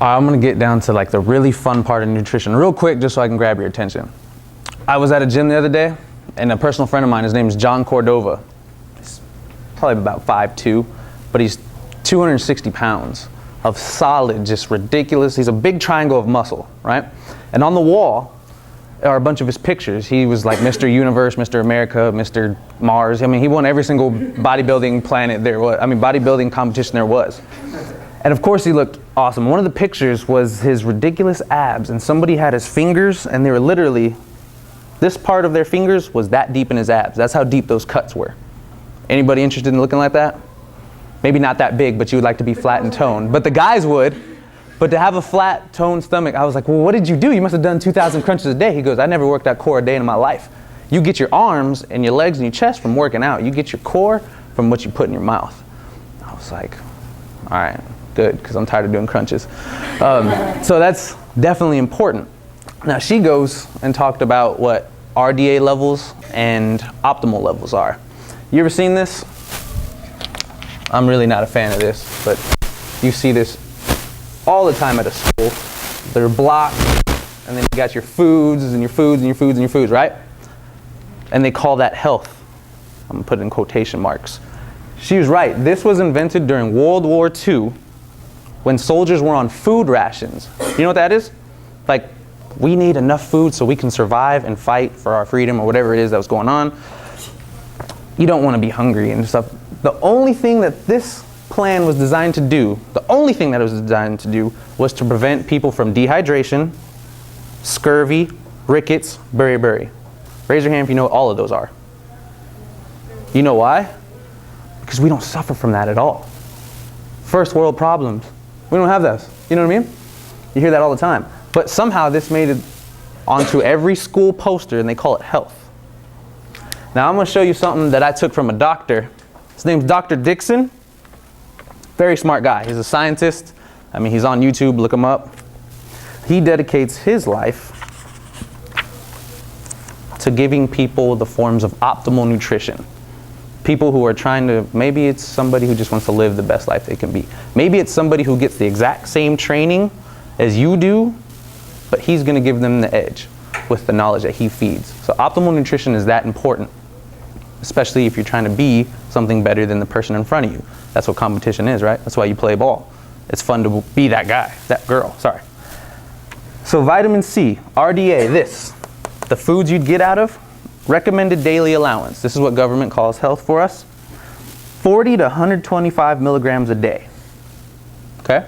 I'm gonna get down to like the really fun part of nutrition real quick, just so I can grab your attention. I was at a gym the other day, and a personal friend of mine, his name is John Cordova. He's probably about 5'2", but he's 260 pounds of solid, just ridiculous. He's a big triangle of muscle, right? And on the wall are a bunch of his pictures. He was like Mr. Universe, Mr. America, Mr. Mars. I mean, he won every single bodybuilding planet there was. I mean, bodybuilding competition there was. And of course he looked awesome. One of the pictures was his ridiculous abs, and somebody had his fingers, and they were literally, this part of their fingers was that deep in his abs. That's how deep those cuts were. Anybody interested in looking like that? Maybe not that big, but you would like to be flat and toned. But the guys would. But to have a flat, toned stomach, I was like, well, what did you do? You must have done 2,000 crunches a day. He goes, I never worked that core a day in my life. You get your arms and your legs and your chest from working out. You get your core from what you put in your mouth. I was like, all right, good, because I'm tired of doing crunches. So that's definitely important. Now she goes and talked about what RDA levels and optimal levels are. You ever seen this? I'm really not a fan of this, but you see this all the time at a school. They're blocked, and then you got your foods and your foods and your foods and your foods, right? And they call that health. I'm gonna put it in quotation marks. She was right. This was invented during World War II when soldiers were on food rations. You know what that is? Like, we need enough food so we can survive and fight for our freedom or whatever it is that was going on. You don't want to be hungry and stuff. The only thing that this plan was designed to do, the only thing that it was designed to do was to prevent people from dehydration, scurvy, rickets, beriberi. Raise your hand if you know what all of those are. You know why? Because we don't suffer from that at all. First world problems. We don't have those. You know what I mean? You hear that all the time. But somehow this made it onto every school poster, and they call it health. Now I'm going to show you something that I took from a doctor. His name's Dr. Dixon. Very smart guy. He's a scientist. I mean, he's on YouTube. Look him up. He dedicates his life to giving people the forms of optimal nutrition. People who are trying to, maybe it's somebody who just wants to live the best life they can be. Maybe it's somebody who gets the exact same training as you do, but he's going to give them the edge with the knowledge that he feeds. So optimal nutrition is that important, especially if you're trying to be something better than the person in front of you. That's what competition is, right? That's why you play ball. It's fun to be that guy, that girl, sorry. So vitamin C, RDA, this, the foods you'd get out of, recommended daily allowance. This is what government calls health for us. 40 to 125 milligrams a day, okay?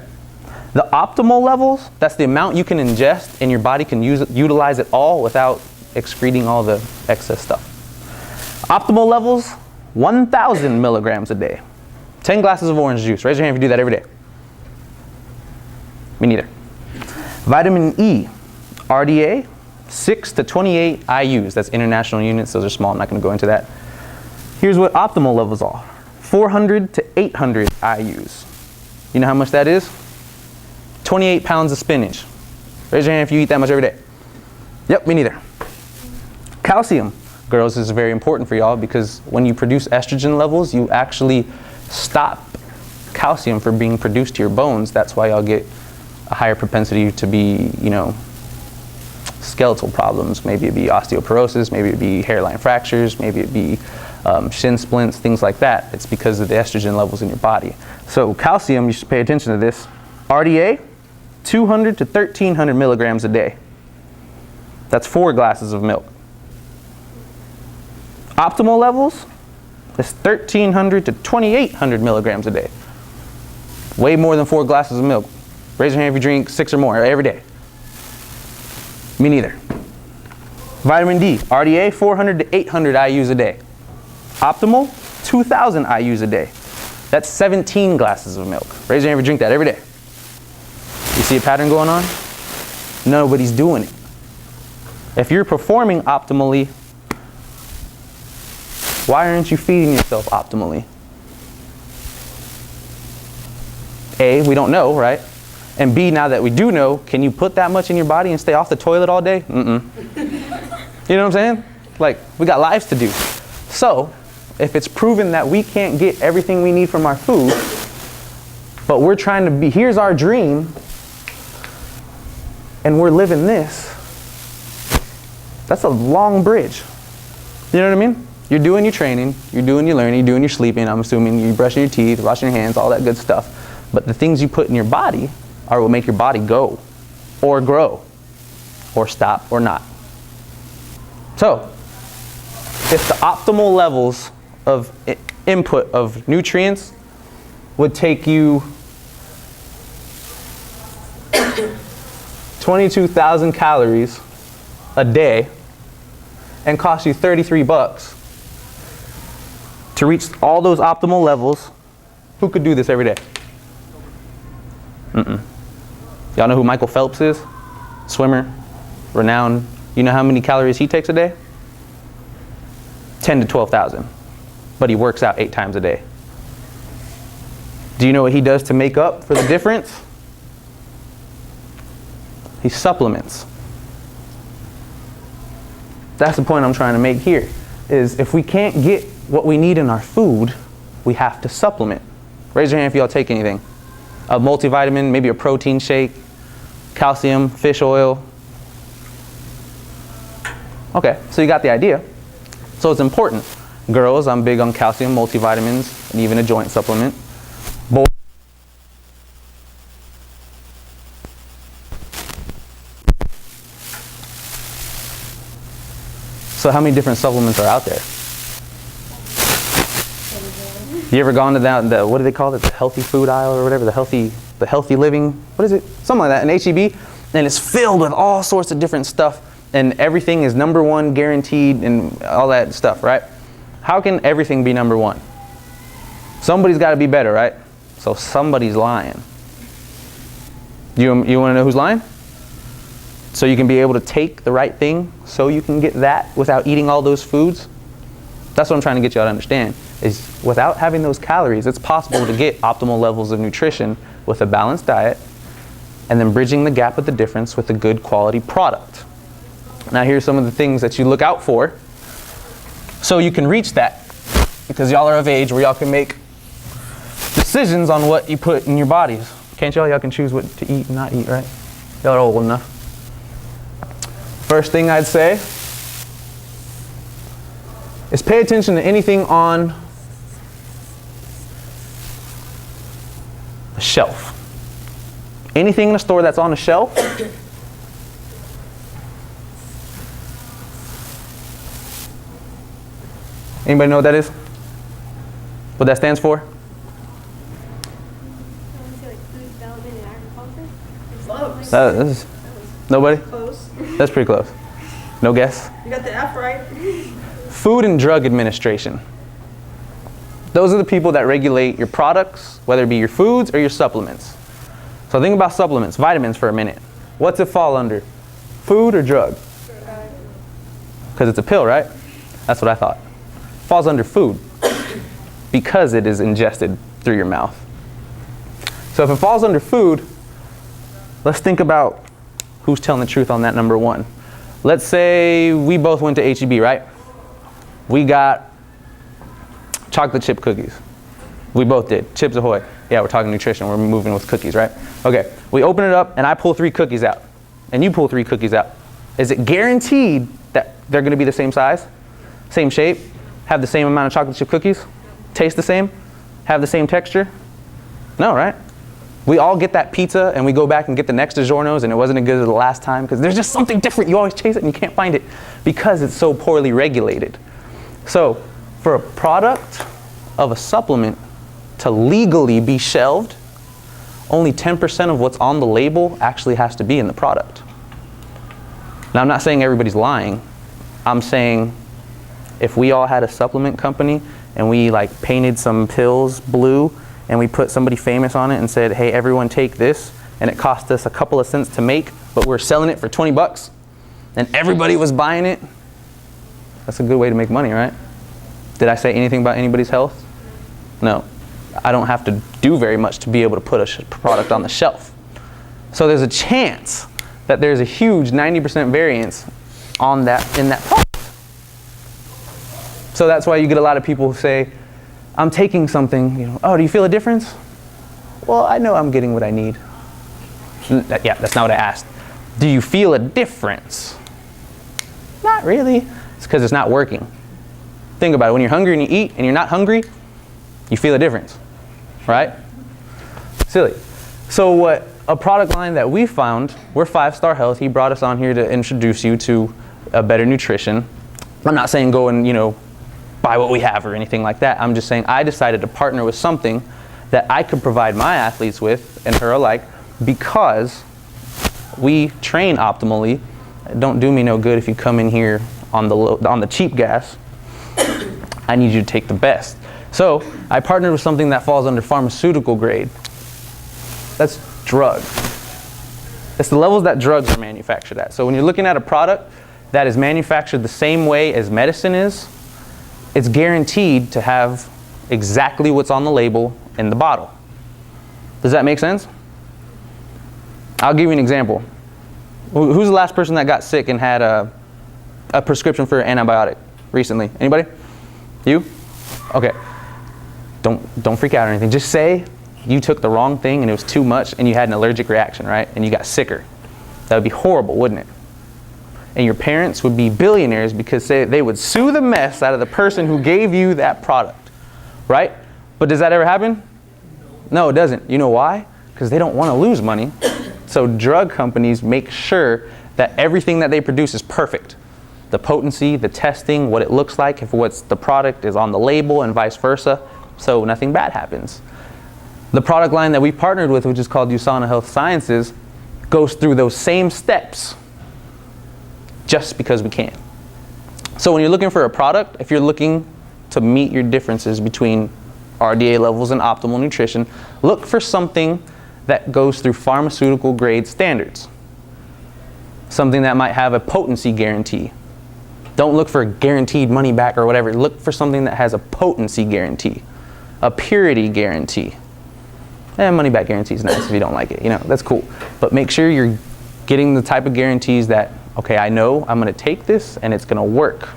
The optimal levels, that's the amount you can ingest and your body can utilize it all without excreting all the excess stuff. Optimal levels, 1,000 milligrams a day. 10 glasses of orange juice. Raise your hand if you do that every day. Me neither. Vitamin E, RDA, 6 to 28 IUs. That's international units. Those are small. I'm not going to go into that. Here's what optimal levels are. 400 to 800 IUs. You know how much that is? 28 pounds of spinach. Raise your hand if you eat that much every day. Yep, me neither. Calcium. Girls, this is very important for y'all because when you produce estrogen levels, you actually stop calcium from being produced to your bones. That's why y'all get a higher propensity to be, skeletal problems. Maybe it be osteoporosis, maybe it be hairline fractures, maybe it be shin splints, things like that. It's because of the estrogen levels in your body. So calcium, you should pay attention to this. RDA, 200 to 1,300 milligrams a day. That's 4 glasses of milk. Optimal levels is 1,300 to 2,800 milligrams a day. Way more than 4 glasses of milk. Raise your hand if you drink 6 or more every day. Me neither. Vitamin D, RDA, 400 to 800 IUs a day. Optimal, 2,000 IUs a day. That's 17 glasses of milk. Raise your hand if you drink that every day. You see a pattern going on? Nobody's doing it. If you're performing optimally, why aren't you feeding yourself optimally? A, we don't know, right? And B, now that we do know, can you put that much in your body and stay off the toilet all day? Mm-mm. You know what I'm saying? Like, we got lives to do. So, if it's proven that we can't get everything we need from our food, but we're trying to be, here's our dream, and we're living this, that's a long bridge. You know what I mean? You're doing your training, you're doing your learning, you're doing your sleeping, I'm assuming you're brushing your teeth, washing your hands, all that good stuff. But the things you put in your body are what make your body go, or grow, or stop, or not. So, if the optimal levels of input of nutrients would take you 22,000 calories a day and cost you 33 bucks to reach all those optimal levels, who could do this every day? Y'all know who Michael Phelps is? Swimmer, renowned. You know how many calories he takes a day? 10 to 12,000. But he works out 8 times a day. Do you know what he does to make up for the difference? He supplements. That's the point I'm trying to make here, is if we can't get what we need in our food, we have to supplement. Raise your hand if y'all take anything. A multivitamin, maybe a protein shake, calcium, fish oil. Okay, so you got the idea. So it's important. Girls, I'm big on calcium, multivitamins, and even a joint supplement. Boys, so how many different supplements are out there? You ever gone to the what do they call it? The healthy food aisle or whatever, the healthy living, what is it? Something like that, an HEB, and it's filled with all sorts of different stuff, and everything is number one guaranteed and all that stuff, right? How can everything be number one? Somebody's got to be better, right? So somebody's lying. You want to know who's lying? So you can be able to take the right thing so you can get that without eating all those foods. That's what I'm trying to get you all to understand, is without having those calories, it's possible to get optimal levels of nutrition with a balanced diet and then bridging the gap of the difference with a good quality product. Now here's some of the things that you look out for so you can reach that, because y'all are of age where y'all can make decisions on what you put in your bodies. Can't y'all? Y'all can choose what to eat and not eat, right? Y'all are old enough. First thing I'd say is pay attention to anything on the shelf. Anything in the store that's on the shelf, anybody know what that is? What that stands for? Close. Nobody? Close. That's pretty close. No guess? You got the F right. Food and Drug Administration. Those are the people that regulate your products, whether it be your foods or your supplements. So think about supplements, vitamins for a minute. What's it fall under? Food or drug? Because it's a pill, right? That's what I thought. Falls under food because it is ingested through your mouth. So if it falls under food, let's think about who's telling the truth on that number one. Let's say we both went to HEB, right? We got chocolate chip cookies. We both did. Chips Ahoy. Yeah, we're talking nutrition. We're moving with cookies, right? Okay, we open it up and I pull 3 cookies out. And you pull 3 cookies out. Is it guaranteed that they're going to be the same size? Same shape? Have the same amount of chocolate chip cookies? Taste the same? Have the same texture? No, right? We all get that pizza and we go back and get the next DiGiorno's and it wasn't as good as the last time because there's just something different. You always chase it and you can't find it because it's so poorly regulated. So for a product of a supplement to legally be shelved, only 10% of what's on the label actually has to be in the product. Now I'm not saying everybody's lying. I'm saying if we all had a supplement company and we like painted some pills blue and we put somebody famous on it and said, hey, everyone take this, and it cost us a couple of cents to make, but we're selling it for 20 bucks, and everybody was buying it, that's a good way to make money, right? Did I say anything about anybody's health? No. I don't have to do very much to be able to put a product on the shelf. So there's a chance that there's a huge 90% variance on that, in that product. So that's why you get a lot of people who say, I'm taking something, you know, oh, do you feel a difference? Well, I know I'm getting what I need. Yeah, that's not what I asked. Do you feel a difference? Not really. It's because it's not working. Think about it. When you're hungry and you eat and you're not hungry, you feel a difference, right? Silly. So what a product line that we found, we're 5 Star Health. He brought us on here to introduce you to a better nutrition. I'm not saying go and, buy what we have or anything like that. I'm just saying I decided to partner with something that I could provide my athletes with and her alike because we train optimally. Don't do me no good if you come in here on the cheap gas. I need you to take the best. So I partnered with something that falls under pharmaceutical grade. That's drug. It's the levels that drugs are manufactured at. So when you're looking at a product that is manufactured the same way as medicine is, it's guaranteed to have exactly what's on the label in the bottle. Does that make sense? I'll give you an example. Who's the last person that got sick and had a prescription for an antibiotic recently? Anybody? You? Okay. Don't freak out or anything. Just say you took the wrong thing and it was too much and you had an allergic reaction, right? And you got sicker. That would be horrible, wouldn't it? And your parents would be billionaires because they would sue the mess out of the person who gave you that product, right? But does that ever happen? No, it doesn't. You know why? Because they don't want to lose money. So drug companies make sure that everything that they produce is perfect. The potency, the testing, what it looks like, if what's the product is on the label and vice versa, so nothing bad happens. The product line that we partnered with, which is called USANA Health Sciences, goes through those same steps just because we can. So when you're looking for a product, if you're looking to meet your differences between RDA levels and optimal nutrition, look for something that goes through pharmaceutical grade standards. Something that might have a potency guarantee. Don't look for a guaranteed money back or whatever. Look for something that has a potency guarantee, a purity guarantee. Money back guarantee is nice if you don't like it, that's cool. But make sure you're getting the type of guarantees that, okay, I know I'm going to take this and it's going to work.